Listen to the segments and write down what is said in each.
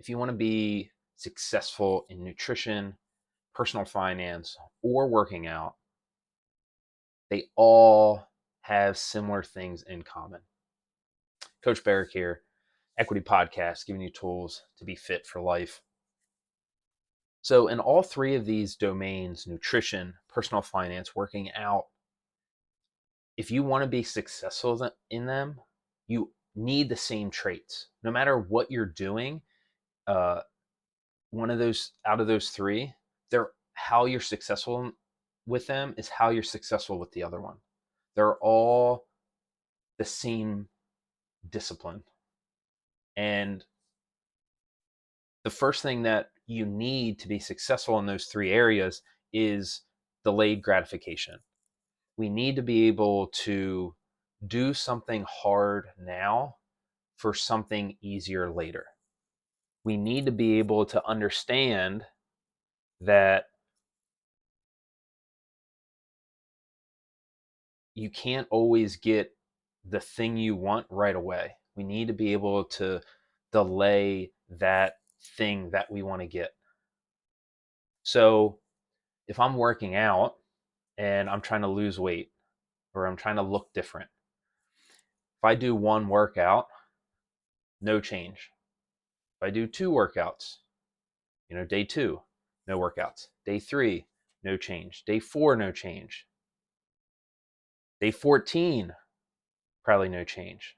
if you want to be successful in nutrition, personal finance, or working out, they all have similar things in common. Coach Berek here, Equity Podcast, giving you tools to be fit for life. So, in all three of these domains, nutrition, personal finance, working out, if you want to be successful in them, you need the same traits. No matter what you're doing, uh, one of those out of those three, they're how you're successful with them is how you're successful with the other one. They're all the same discipline. And the first thing that you need to be successful in those three areas is delayed gratification. We need to be able to do something hard now for something easier later. We need to be able to understand that you can't always get the thing you want right away. We need to be able to delay that thing that we want to get. So if I'm working out and I'm trying to lose weight or I'm trying to look different, if I do one workout, no change. If I do two workouts, day 2, no workouts. Day 3, no change. Day 4, no change. Day 14, probably no change.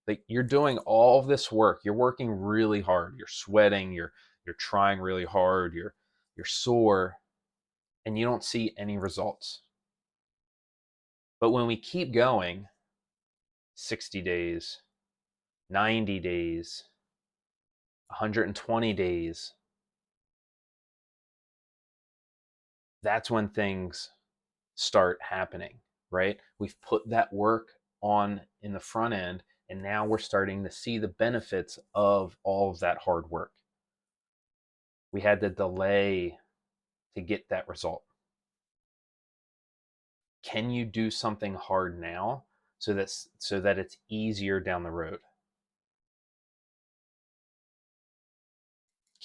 Like, you're doing all of this work. You're working really hard. You're sweating. You're trying really hard. You're sore, and you don't see any results. But when we keep going, 60 days, 90 days, 120 days, that's when things start happening, right? We've put that work on in the front end, and now we're starting to see the benefits of all of that hard work. We had to delay to get that result. Can you do something hard now so that it's easier down the road?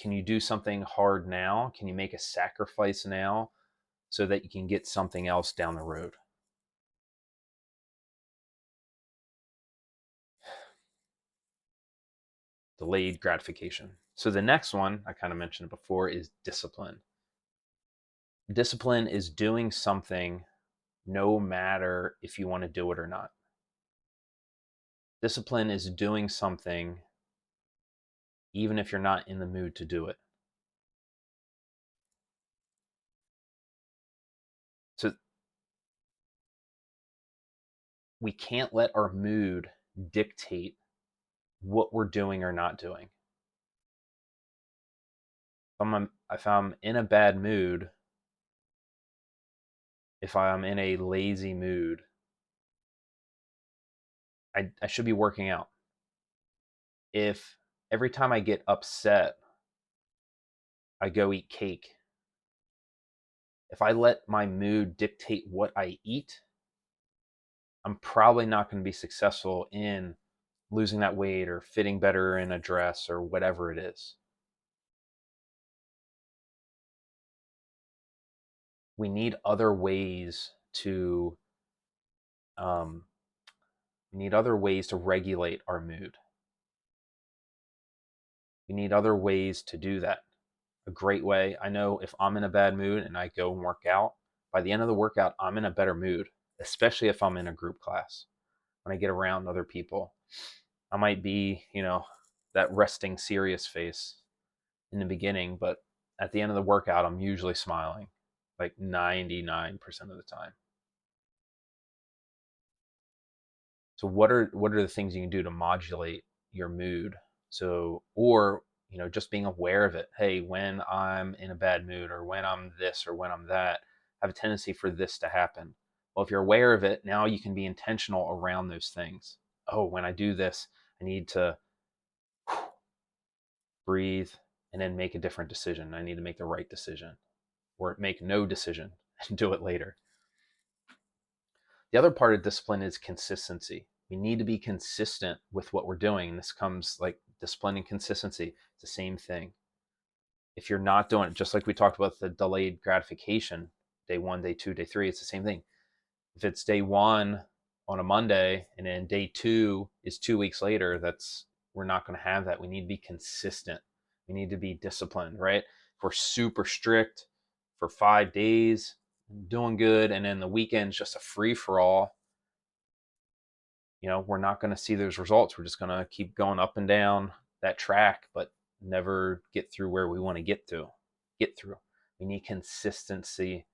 Can you do something hard now? Can you make a sacrifice now so that you can get something else down the road? Delayed gratification. So the next one, I kind of mentioned it before, is discipline. Discipline is doing something no matter if you want to do it or not. Discipline is doing something even if you're not in the mood to do it. So we can't let our mood dictate what we're doing or not doing. If I'm in a bad mood, if I'm in a lazy mood, I should be working out. If every time I get upset, I go eat cake, if I let my mood dictate what I eat, I'm probably not going to be successful in losing that weight or fitting better in a dress or whatever it is. We need other ways to regulate our mood. We need other ways to do that. A great way, I know if I'm in a bad mood and I go and work out, by the end of the workout, I'm in a better mood, especially if I'm in a group class. When I get around other people, I might be, that resting serious face in the beginning, but at the end of the workout, I'm usually smiling like 99% of the time. So what are the things you can do to modulate your mood? So, or just being aware of it. Hey, when I'm in a bad mood or when I'm this or when I'm that, I have a tendency for this to happen. Well, if you're aware of it, now you can be intentional around those things. Oh, when I do this, I need to breathe and then make a different decision. I need to make the right decision, or make no decision and do it later. The other part of discipline is consistency. We need to be consistent with what we're doing. This comes like Discipline and consistency, it's the same thing. If you're not doing it, just like we talked about the delayed gratification, day 1, day 2, day 3, it's the same thing. If it's day 1 on a Monday and then day 2 is 2 weeks later, we're not going to have that. We need to be consistent. We need to be disciplined, right? If we're super strict for 5 days, doing good, and then the weekend's just a free for all, we're not going to see those results. We're just going to keep going up and down that track, but never get through where we want to get through. We need consistency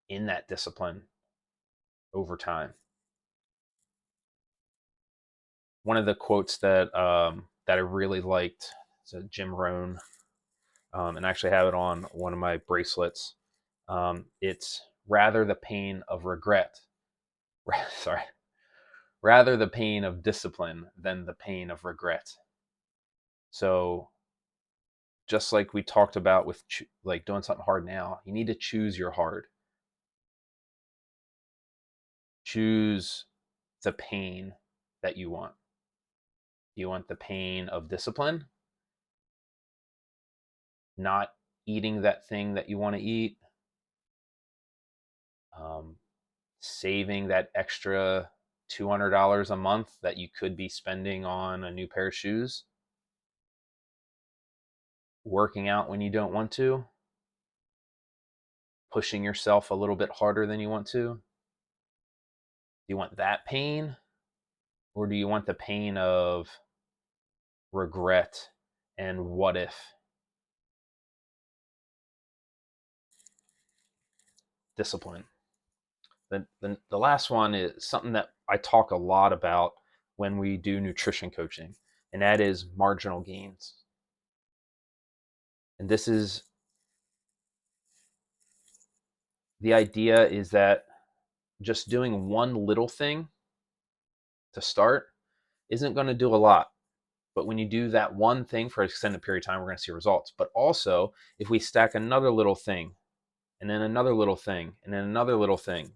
in that discipline over time. One of the quotes that I really liked is a Jim Rohn, and I actually have it on one of my bracelets. It's rather the pain of regret, sorry, rather the pain of discipline than the pain of regret. So just like we talked about with like doing something hard now, you need to choose your hard. Choose the pain that you want. You want the pain of discipline, not eating that thing that you want to eat, saving that extra $200 a month that you could be spending on a new pair of shoes, working out when you don't want to, pushing yourself a little bit harder than you want to. Do you want that pain, or do you want the pain of regret and what if? Discipline. The last one is something that I talk a lot about when we do nutrition coaching, and that is marginal gains. And this is the idea is that just doing one little thing to start isn't going to do a lot. But when you do that one thing for an extended period of time, we're going to see results. But also, if we stack another little thing, and then another little thing, and then another little thing,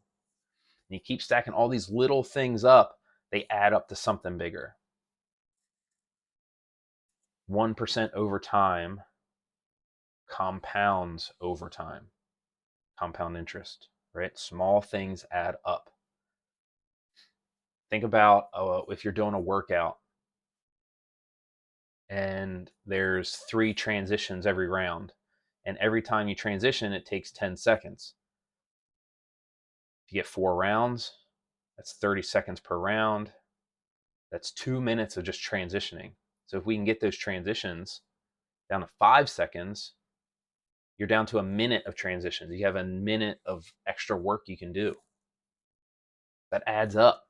and you keep stacking all these little things up, they add up to something bigger. 1% over time compounds over time. Compound interest, right? Small things add up. Think about if you're doing a workout and there's 3 transitions every round, and every time you transition, it takes 10 seconds. If you get 4 rounds, that's 30 seconds per round. That's 2 minutes of just transitioning. So if we can get those transitions down to 5 seconds, you're down to a minute of transitions. You have a minute of extra work you can do. That adds up.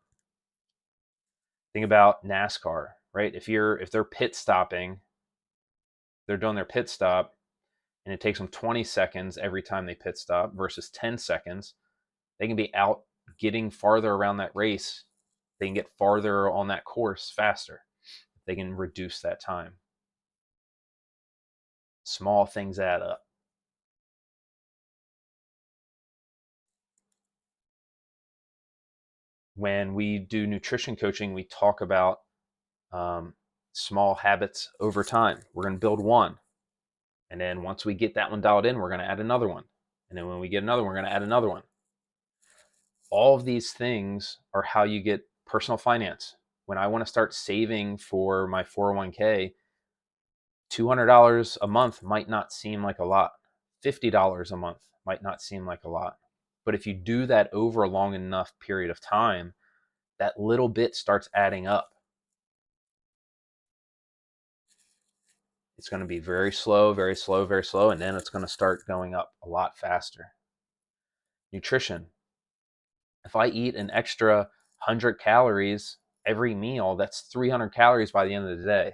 Think about NASCAR, right? If they're pit stopping, they're doing their pit stop, and it takes them 20 seconds every time they pit stop versus 10 seconds, they can be out getting farther around that race. They can get farther on that course faster. They can reduce that time. Small things add up. When we do nutrition coaching, we talk about small habits over time. We're going to build one. And then once we get that one dialed in, we're going to add another one. And then when we get another one, we're going to add another one. All of these things are how you get personal finance. When I want to start saving for my 401k, $200 a month might not seem like a lot. $50 a month might not seem like a lot. But if you do that over a long enough period of time, that little bit starts adding up. It's going to be very slow, very slow, very slow, and then it's going to start going up a lot faster. Nutrition. If I eat an extra 100 calories every meal, that's 300 calories by the end of the day.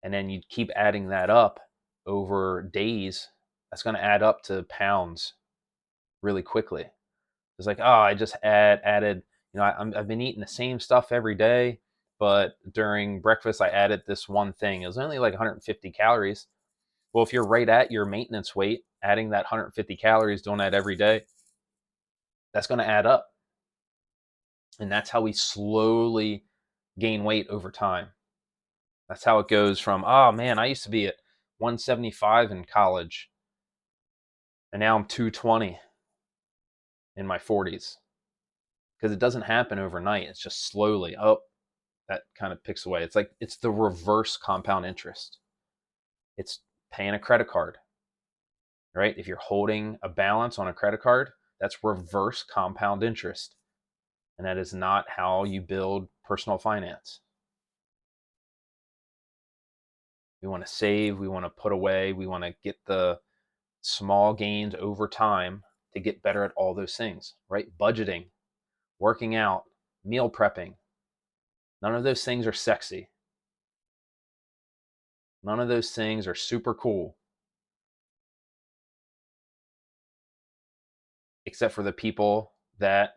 And then you keep adding that up over days, that's going to add up to pounds really quickly. It's like, oh, I just added, I've been eating the same stuff every day, but during breakfast, I added this one thing. It was only like 150 calories. Well, if you're right at your maintenance weight, adding that 150 calories, doing that every day, that's going to add up. And that's how we slowly gain weight over time. That's how it goes from, oh man, I used to be at 175 in college, and now I'm 220 in my 40s. Because it doesn't happen overnight. It's just slowly, oh, that kind of picks away. It's like it's the reverse compound interest. It's paying a credit card, right? If you're holding a balance on a credit card, that's reverse compound interest. And that is not how you build personal finance. We want to save, we want to put away, we want to get the small gains over time to get better at all those things, right? Budgeting, working out, meal prepping. None of those things are sexy. None of those things are super cool, except for the people that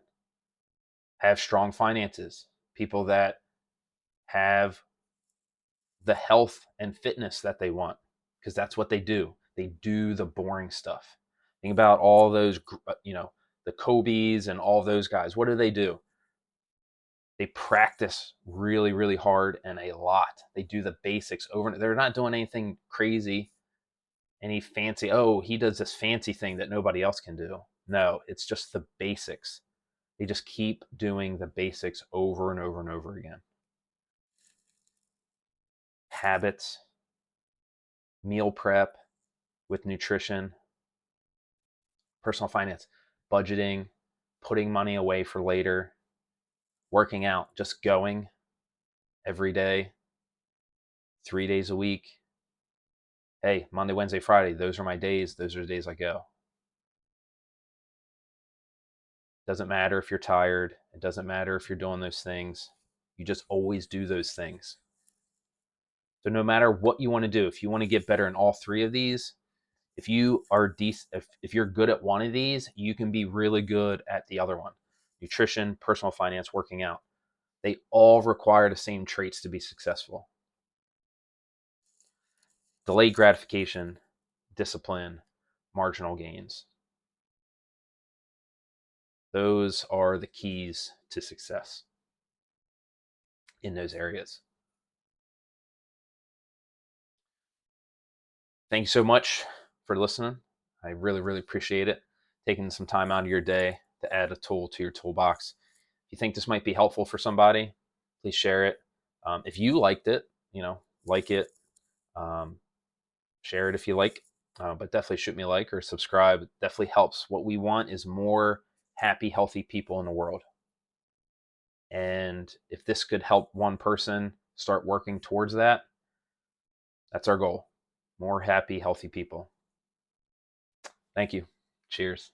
have strong finances, people that have the health and fitness that they want, because that's what they do. They do the boring stuff. Think about all those, the Kobe's and all those guys. What do? They practice really, really hard and a lot. They do the basics over and they're not doing anything crazy, any fancy, oh, he does this fancy thing that nobody else can do. No, it's just the basics. They just keep doing the basics over and over and over again. Habits, meal prep with nutrition, personal finance, budgeting, putting money away for later, working out, just going every day, 3 days a week. Hey, Monday, Wednesday, Friday, those are my days. Those are the days I go. Doesn't matter if you're tired. It doesn't matter if you're doing those things. You just always do those things. So no matter what you want to do, if you want to get better in all three of these, if you are if you're good at one of these, you can be really good at the other one. Nutrition, personal finance, working out. They all require the same traits to be successful. Delayed gratification, discipline, marginal gains. Those are the keys to success in those areas. Thank you so much for listening. I really, really appreciate it. Taking some time out of your day to add a tool to your toolbox. If you think this might be helpful for somebody, please share it. If you liked it, like it, um, share it if you like, but definitely shoot me a like or subscribe. It definitely helps. What we want is more happy, healthy people in the world. And if this could help one person start working towards that, that's our goal. More happy, healthy people. Thank you. Cheers.